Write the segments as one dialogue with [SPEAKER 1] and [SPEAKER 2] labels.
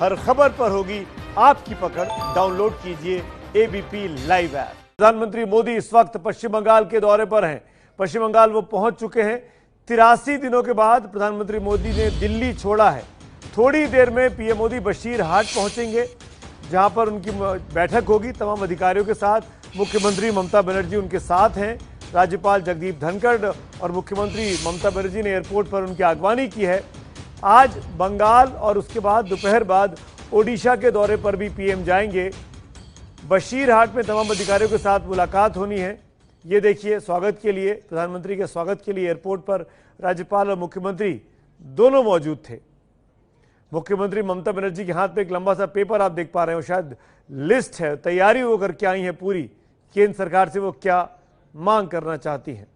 [SPEAKER 1] हर खबर पर होगी आपकी पकड़। डाउनलोड कीजिए एबीपी लाइव ऐप। प्रधानमंत्री मोदी इस वक्त पश्चिम बंगाल के दौरे पर हैं। पश्चिम बंगाल वो पहुंच चुके हैं। 83 दिनों के बाद प्रधानमंत्री मोदी ने दिल्ली छोड़ा है। थोड़ी देर में पीएम मोदी बशीरहाट पहुंचेंगे, जहां पर उनकी बैठक होगी तमाम अधिकारियों के साथ। मुख्यमंत्री ममता बनर्जी उनके साथ हैं। राज्यपाल जगदीप धनखड़ और मुख्यमंत्री ममता बनर्जी ने एयरपोर्ट पर उनकी अगवानी की है। आज बंगाल और उसके बाद दोपहर बाद ओडिशा के दौरे पर भी पीएम जाएंगे। बशीरहाट में तमाम अधिकारियों के साथ मुलाकात होनी है। ये देखिए, स्वागत के लिए, प्रधानमंत्री के स्वागत के लिए एयरपोर्ट पर राज्यपाल और मुख्यमंत्री दोनों मौजूद थे। मुख्यमंत्री ममता बनर्जी के हाथ में एक लंबा सा पेपर आप देख पा रहे हो, शायद लिस्ट है, तैयारी वो करके आई है पूरी। केंद्र सरकार से वो क्या मांग करना चाहती हैं।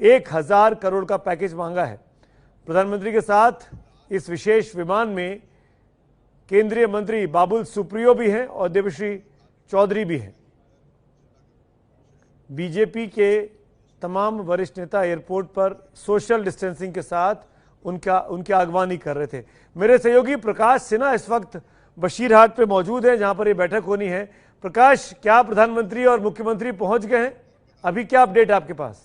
[SPEAKER 1] 1000 करोड़ का पैकेज मांगा है। प्रधानमंत्री के साथ इस विशेष विमान में केंद्रीय मंत्री बाबुल सुप्रियो भी हैं और देवश्री चौधरी भी हैं। बीजेपी के तमाम वरिष्ठ नेता एयरपोर्ट पर सोशल डिस्टेंसिंग के साथ उनकी अगवानी कर रहे थे। मेरे सहयोगी प्रकाश सिन्हा इस वक्त बशीरहाट पे मौजूद है, जहां पर ये बैठक होनी है। प्रकाश, क्या प्रधानमंत्री और मुख्यमंत्री पहुंच गए हैं? अभी क्या अपडेट आपके पास?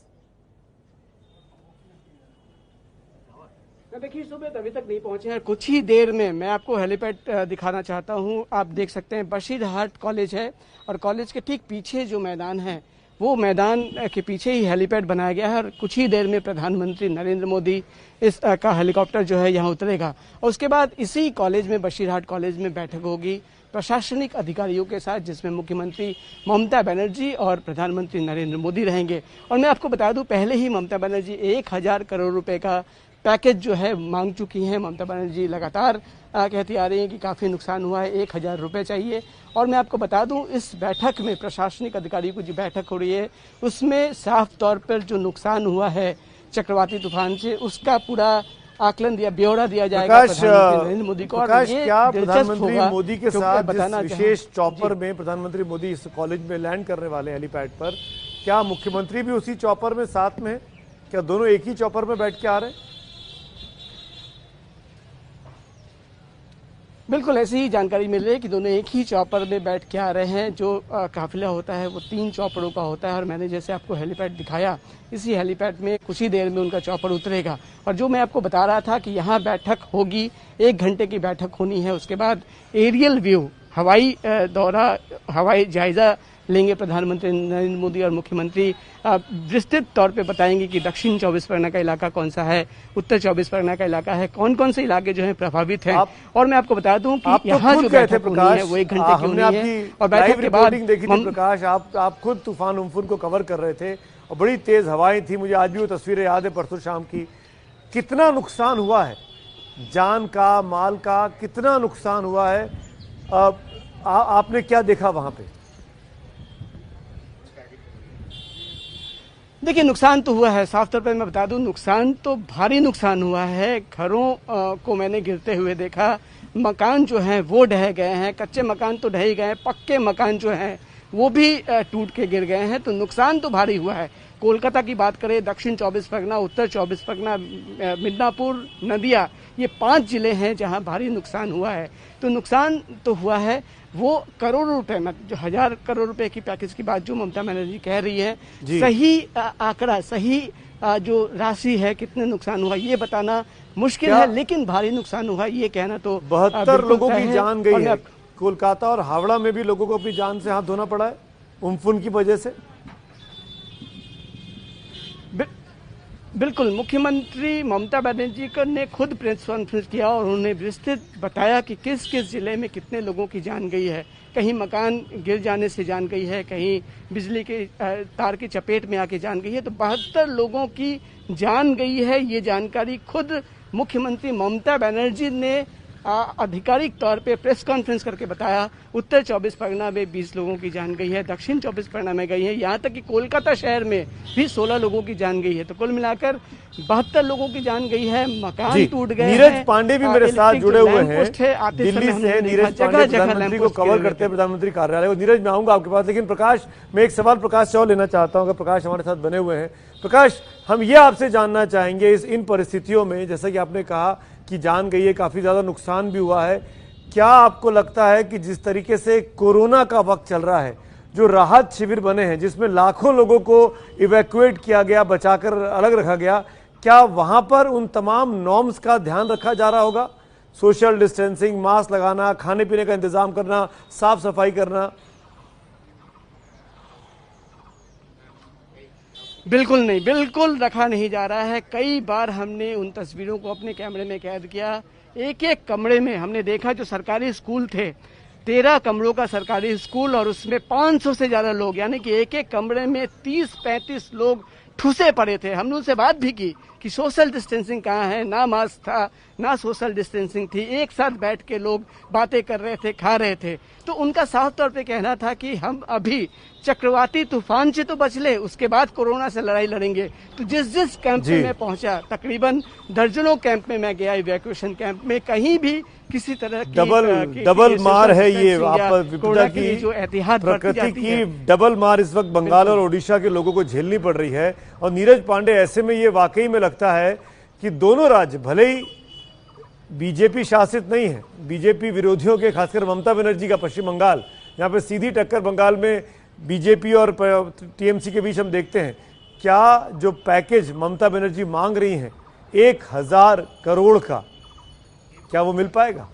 [SPEAKER 2] देखिए, सुबह अभी तक नहीं पहुंचे हैं। कुछ ही देर में मैं आपको हेलीपैड दिखाना चाहता हूं। आप देख सकते हैं बशीरहाट कॉलेज है और कॉलेज के ठीक पीछे जो मैदान है वो मैदान के पीछे ही हेलीपैड बनाया गया है और कुछ ही देर में प्रधानमंत्री नरेंद्र मोदी का हेलीकॉप्टर जो है यहाँ उतरेगा और उसके बाद इसी कॉलेज में, बशीरहाट कॉलेज में बैठक होगी प्रशासनिक अधिकारियों के साथ, जिसमें मुख्यमंत्री ममता बनर्जी और प्रधानमंत्री नरेंद्र मोदी रहेंगे। और मैं आपको बता दूं, पहले ही ममता बनर्जी 1000 करोड़ रुपए का पैकेज जो है मांग चुकी हैं। ममता बनर्जी लगातार कहती आ रही हैं कि काफ़ी नुकसान हुआ है, 1000 रुपये चाहिए। और मैं आपको बता दूं, इस बैठक में प्रशासनिक अधिकारियों की जो बैठक हो रही है उसमें साफ तौर पर जो नुकसान हुआ है चक्रवाती तूफान से, उसका पूरा आकलन दिया, ब्यौरा दिया जाएगा प्रधानमंत्री नरेंद्र मोदी को।
[SPEAKER 1] प्रकाश, क्या प्रधानमंत्री मोदी के साथ जिस विशेष चॉपर में प्रधानमंत्री मोदी इस कॉलेज में लैंड करने वाले हेलीपैड पर, क्या मुख्यमंत्री भी उसी चॉपर में साथ में है? क्या दोनों एक ही चॉपर में बैठ के आ रहे हैं?
[SPEAKER 2] बिल्कुल ऐसी ही जानकारी मिल रही है कि दोनों एक ही चॉपर में बैठ के आ रहे हैं। जो काफिला होता है वो 3 चॉपरों का होता है और मैंने जैसे आपको हेलीपैड दिखाया, इसी हेलीपैड में कुछ ही देर में उनका चॉपर उतरेगा। और जो मैं आपको बता रहा था कि यहाँ बैठक होगी, 1 घंटे की बैठक होनी है। उसके बाद एरियल व्यू, हवाई दौरा, हवाई जायजा लेंगे प्रधानमंत्री नरेंद्र मोदी और मुख्यमंत्री। विस्तृत तौर पे बताएंगे कि दक्षिण 24 परगना का इलाका कौन सा है, उत्तर 24 परगना का इलाका है, कौन कौन से इलाके जो हैं प्रभावित हैं। और मैं आपको बता दूं कि यहाँ जो बैठक होनी है वो 1 घंटे की होनी है। और बैठक के बाद
[SPEAKER 1] देखी थी प्रकाश, आप खुद तूफान उम्फुन को कवर कर रहे थे और बड़ी तेज हवाएं थी। मुझे आज भी वो तस्वीरें याद है परसों शाम की। कितना नुकसान हुआ है, जान का, माल का कितना नुकसान हुआ है। आपने क्या देखा वहां पे?
[SPEAKER 2] देखिए, नुकसान तो हुआ है, साफ तौर पर मैं बता दूं, नुकसान तो भारी नुकसान हुआ है। घरों को मैंने गिरते हुए देखा, मकान जो हैं वो ढह गए हैं, कच्चे मकान तो ढह ही गए हैं, पक्के मकान जो हैं वो भी टूट के गिर गए हैं। तो नुकसान तो भारी हुआ है। कोलकाता की बात करें, दक्षिण 24 परगना, उत्तर 24 परगना, मिदनापुर, नदिया, ये 5 जिले हैं जहां भारी नुकसान हुआ है। तो नुकसान तो हुआ है, वो करोड़ों रुपए में, जो 1000 करोड़ रुपए की पैकेज की बात जो ममता बनर्जी कह रही है, सही आंकड़ा, सही जो राशि है, कितने नुकसान हुआ ये बताना मुश्किल है, लेकिन भारी नुकसान हुआ ये कहना तो
[SPEAKER 1] 72 लोगों की जान गई है। कोलकाता और हावड़ा में भी लोगों को अपनी जान से हाथ धोना पड़ा है उम्फुन की वजह से।
[SPEAKER 2] बिल्कुल, मुख्यमंत्री ममता बनर्जी ने खुद प्रेस कॉन्फ्रेंस किया और उन्होंने विस्तृत बताया कि किस किस जिले में कितने लोगों की जान गई है। कहीं मकान गिर जाने से जान गई है, कहीं बिजली के तार की चपेट में आके जान गई है। तो 72 लोगों की जान गई है, ये जानकारी खुद मुख्यमंत्री ममता बनर्जी ने आधिकारिक तौर पे प्रेस कॉन्फ्रेंस करके बताया। उत्तर 24 परगना में 20 लोगों की जान गई है, दक्षिण 24 परगना में गई है, यहाँ तक कि कोलकाता शहर में भी 16 लोगों की जान गई है। तो कुल मिलाकर 72 लोगों की जान गई है, मकान टूट गए।
[SPEAKER 1] नीरज पांडे भी मेरे साथ जुड़े हुए हैं दिल्ली से। नीरज पांडे प्रधानमंत्री को कवर करते हैं प्रधानमंत्री कार्यालय। नीरज, मैं आऊंगा आपके पास, लेकिन प्रकाश, मैं एक सवाल प्रकाश चौहान लेना चाहता हूँ। प्रकाश हमारे साथ बने हुए हैं। प्रकाश, हम ये आपसे जानना चाहेंगे, इन परिस्थितियों में जैसा कि आपने कहा कि जान गई है, काफी ज्यादा नुकसान भी हुआ है, क्या आपको लगता है कि जिस तरीके से कोरोना का वक्त चल रहा है, जो राहत शिविर बने हैं जिसमें लाखों लोगों को इवैक्यूएट किया गया, बचाकर अलग रखा गया, क्या वहां पर उन तमाम नॉर्म्स का ध्यान रखा जा रहा होगा? सोशल डिस्टेंसिंग, मास्क लगाना, खाने पीने का इंतजाम करना, साफ सफाई करना?
[SPEAKER 2] बिल्कुल नहीं, बिल्कुल रखा नहीं जा रहा है। कई बार हमने उन तस्वीरों को अपने कैमरे में कैद किया। एक एक कमरे में हमने देखा, जो सरकारी स्कूल थे, 13 कमरों का सरकारी स्कूल, और उसमें 500 से ज्यादा लोग, यानी कि एक एक कमरे में 30-35 लोग ठुसे पड़े थे। हमने उनसे बात भी की कि सोशल डिस्टेंसिंग कहाँ है। ना मास्क था, ना सोशल डिस्टेंसिंग थी। एक साथ बैठ के लोग बातें कर रहे थे, खा रहे थे। तो उनका साफ तौर पे कहना था कि हम अभी चक्रवाती तूफान से तो बच ले, उसके बाद कोरोना से लड़ाई लड़ेंगे। तो जिस जिस कैंप में मैं पहुंचा, तकरीबन दर्जनों कैंप में मैं गया, इवैक्यूएशन कैंप में, कहीं भी किसी तरह की
[SPEAKER 1] डबल मार है ये। आप विपदा
[SPEAKER 2] की जो एहतियात
[SPEAKER 1] प्रकृति की डबल मार इस वक्त बंगाल और ओडिशा के लोगों को झेलनी पड़ रही है। और नीरज पांडे, ऐसे में ये वाकई में लगता है कि दोनों राज्य भले ही बीजेपी शासित नहीं है, बीजेपी विरोधियों के, खासकर ममता बनर्जी का पश्चिम बंगाल, यहाँ पे सीधी टक्कर बंगाल में बीजेपी और टीएमसी के बीच हम देखते हैं। क्या जो पैकेज ममता बनर्जी मांग रही हैं 1000 करोड़ का, क्या वो मिल पाएगा?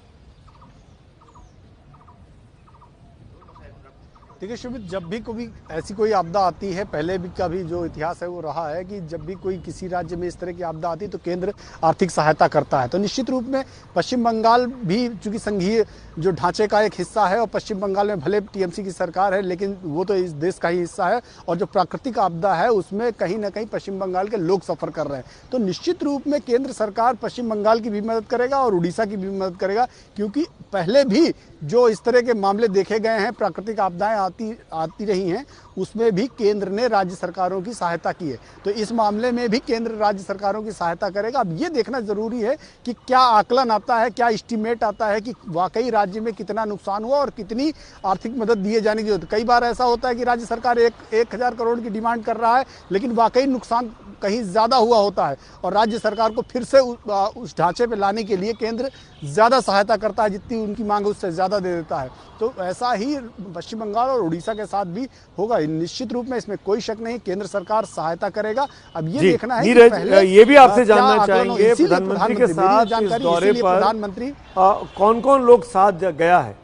[SPEAKER 3] देखिए सुमित, जब भी कभी ऐसी कोई आपदा आती है, पहले भी का भी जो इतिहास है वो रहा है कि जब भी कोई किसी राज्य में इस तरह की आपदा आती है तो केंद्र आर्थिक सहायता करता है। तो निश्चित रूप में पश्चिम बंगाल भी चूंकि संघीय जो ढांचे का एक हिस्सा है, और पश्चिम बंगाल में भले टीएमसी की सरकार है लेकिन वो तो इस देश का ही हिस्सा है, और जो प्राकृतिक आपदा है उसमें कहीं ना कहीं पश्चिम बंगाल के लोग सफर कर रहे हैं। तो निश्चित रूप में केंद्र सरकार पश्चिम बंगाल की भी मदद करेगा और उड़ीसा की भी मदद करेगा, क्योंकि पहले भी जो इस तरह के मामले देखे गए हैं, प्राकृतिक आपदाएं आती रही हैं, उसमें भी केंद्र ने राज्य सरकारों की सहायता की है। तो इस मामले में भी केंद्र राज्य सरकारों की सहायता करेगा। अब ये देखना जरूरी है कि क्या आकलन आता है, क्या एस्टीमेट आता है कि वाकई राज्य में कितना नुकसान हुआ और कितनी आर्थिक मदद दिए जाने की जरूरत। कई बार ऐसा होता है कि राज्य सरकार 1000 करोड़ की डिमांड कर रहा है, लेकिन वाकई नुकसान कहीं ज़्यादा हुआ होता है, और राज्य सरकार को फिर से उस ढांचे पे लाने के लिए केंद्र ज़्यादा सहायता करता है, जितनी उनकी मांग है उससे ज़्यादा दे देता है। तो ऐसा ही पश्चिम बंगाल और उड़ीसा के साथ भी होगा। निश्चित रूप में इसमें कोई शक नहीं, केंद्र सरकार सहायता करेगा। अब ये देखना है कि पहले
[SPEAKER 1] ये भी आपसे जानना चाहेंगे, प्रधानमंत्री के साथ इस दौरे पर
[SPEAKER 3] प्रधानमंत्री
[SPEAKER 1] कौन कौन लोग साथ गया है?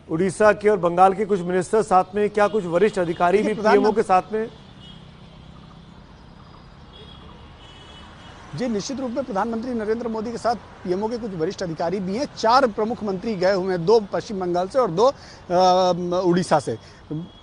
[SPEAKER 1] उड़ीसा के और बंगाल के कुछ मिनिस्टर साथ में, क्या कुछ वरिष्ठ अधिकारी भी पीएमओ के साथ में?
[SPEAKER 3] जी, निश्चित रूप में प्रधानमंत्री नरेंद्र मोदी के साथ पीएमओ के कुछ वरिष्ठ अधिकारी भी हैं। 4 प्रमुख मंत्री गए हुए हैं, 2 पश्चिम बंगाल से और 2 उड़ीसा से।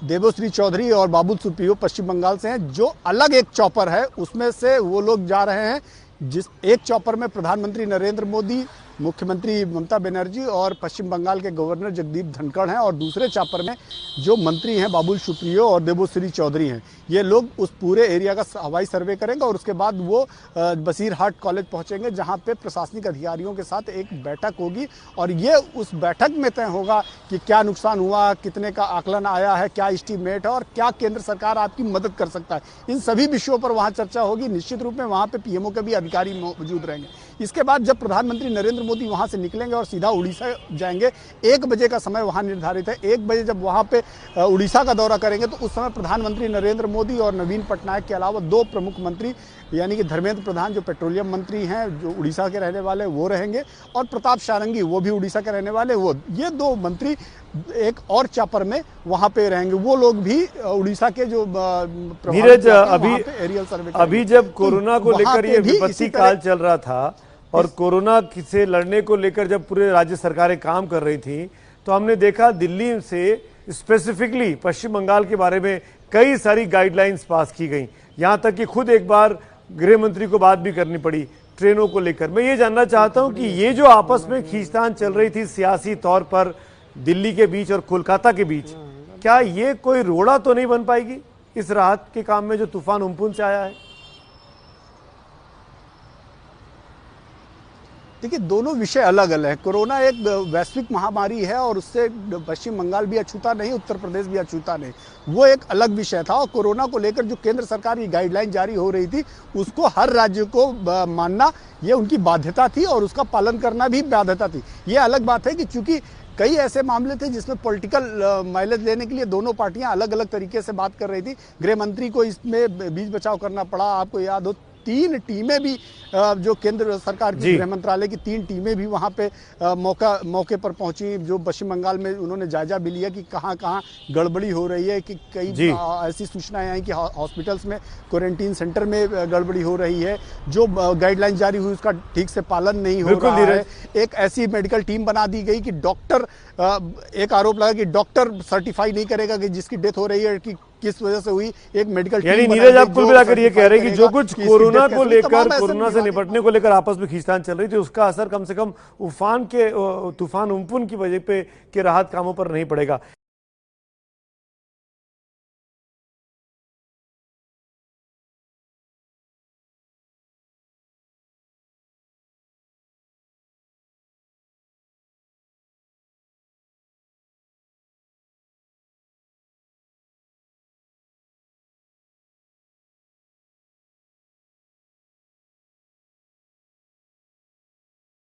[SPEAKER 3] देबोश्री चौधरी और बाबुल सुप्रियो पश्चिम बंगाल से हैं। जो अलग एक चॉपर है उसमें से वो लोग जा रहे हैं, जिस एक चॉपर में प्रधानमंत्री नरेंद्र मोदी, मुख्यमंत्री ममता बनर्जी और पश्चिम बंगाल के गवर्नर जगदीप धनखड़ हैं, और दूसरे चॉपर में जो मंत्री हैं बाबुल सुप्रियो और देबोश्री चौधरी हैं। ये लोग उस पूरे एरिया का हवाई सर्वे करेंगे और उसके बाद वो बसीरहाट कॉलेज पहुंचेंगे, जहां पे प्रशासनिक अधिकारियों के साथ एक बैठक होगी, और ये उस बैठक में तय होगा कि क्या नुकसान हुआ, कितने का आकलन आया है, क्या एस्टीमेट है और क्या केंद्र सरकार आपकी मदद कर सकता है। इन सभी विषयों पर वहाँ चर्चा होगी। निश्चित रूप में वहाँ पे पीएमओ के भी अधिकारी मौजूद रहेंगे। इसके बाद जब प्रधानमंत्री नरेंद्र मोदी वहां से निकलेंगे और सीधा उड़ीसा जाएंगे, 1 बजे का समय वहां निर्धारित है। 1 बजे जब वहां पे उड़ीसा का दौरा करेंगे तो उस समय प्रधानमंत्री नरेंद्र मोदी और नवीन पटनायक के अलावा 2 प्रमुख मंत्री, यानी कि धर्मेंद्र प्रधान जो पेट्रोलियम मंत्री हैं, जो उड़ीसा के रहने वाले, वो रहेंगे, और प्रताप शारंगी वो भी उड़ीसा के रहने वाले, वो ये 2 मंत्री एक और चापर में वहां पे रहेंगे। वो लोग भी उड़ीसा के जो
[SPEAKER 1] नीरज, अभी जब कोरोना को लेकर ये विपत्ति काल चल रहा था और कोरोना से लड़ने को लेकर जब पूरे राज्य सरकारें काम कर रही थी, तो हमने देखा दिल्ली से स्पेसिफिकली पश्चिम बंगाल के बारे में कई सारी गाइडलाइंस पास की गई। यहां तक कि खुद एक बार गृह मंत्री को बात भी करनी पड़ी ट्रेनों को लेकर। मैं ये जानना चाहता हूं कि ये जो आपस में खींचतान चल रही थी सियासी तौर पर दिल्ली के बीच और कोलकाता के बीच, क्या ये कोई रोड़ा तो नहीं बन पाएगी इस राहत के काम में जो तूफान उम्पुन से आया है?
[SPEAKER 3] देखिए, दोनों विषय अलग अलग है। कोरोना एक वैश्विक महामारी है और उससे पश्चिम बंगाल भी अछूता नहीं, उत्तर प्रदेश भी अछूता नहीं, वो एक अलग विषय था। और कोरोना को लेकर जो केंद्र सरकार की गाइडलाइन जारी हो रही थी, उसको हर राज्य को मानना ये उनकी बाध्यता थी और उसका पालन करना भी बाध्यता थी। ये अलग बात है कि चूंकि कई ऐसे मामले थे जिसमें पॉलिटिकल माइलेज लेने के लिए दोनों पार्टियां अलग अलग तरीके से बात कर रही थी। गृह मंत्री को इसमें बीच बचाव करना पड़ा। आपको याद हो, 3 टीमें भी जो केंद्र सरकार की गृह मंत्रालय की 3 टीमें भी वहां पे मौके पर पहुंची, जो पश्चिम बंगाल में उन्होंने जायजा भी लिया कि कहां कहां गड़बड़ी हो रही है, कि कई ऐसी सूचनाएं आई कि हॉस्पिटल्स में, क्वारंटीन सेंटर में गड़बड़ी हो रही है, जो गाइडलाइन जारी हुई उसका ठीक से पालन नहीं हो रहा है। एक ऐसी मेडिकल टीम बना दी गई कि डॉक्टर, एक आरोप लगा कि डॉक्टर सर्टिफाई नहीं करेगा कि जिसकी डेथ हो रही है कि किस वजह से हुई। एक मेडिकल
[SPEAKER 1] यानी नीरज, आप कुल मिलाकर ये कह रहे हैं कि जो कुछ कोरोना को लेकर, कोरोना से निपटने को लेकर आपस में खींचतान चल रही थी, उसका असर कम से कम तूफान उम्पुन की वजह पे के राहत कामों पर नहीं पड़ेगा।